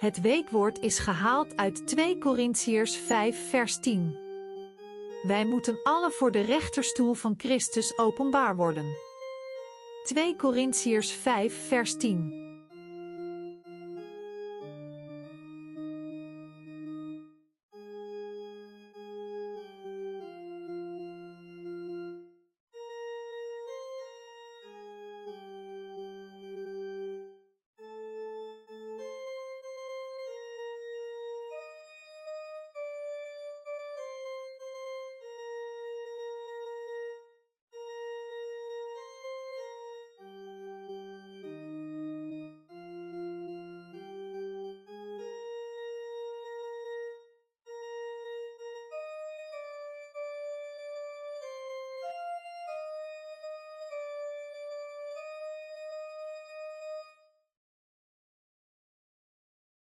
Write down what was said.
Het weekwoord is gehaald uit 2 Korintiërs 5 vers 10. Wij moeten alle voor de rechterstoel van Christus openbaar worden. 2 Korintiërs 5 vers 10.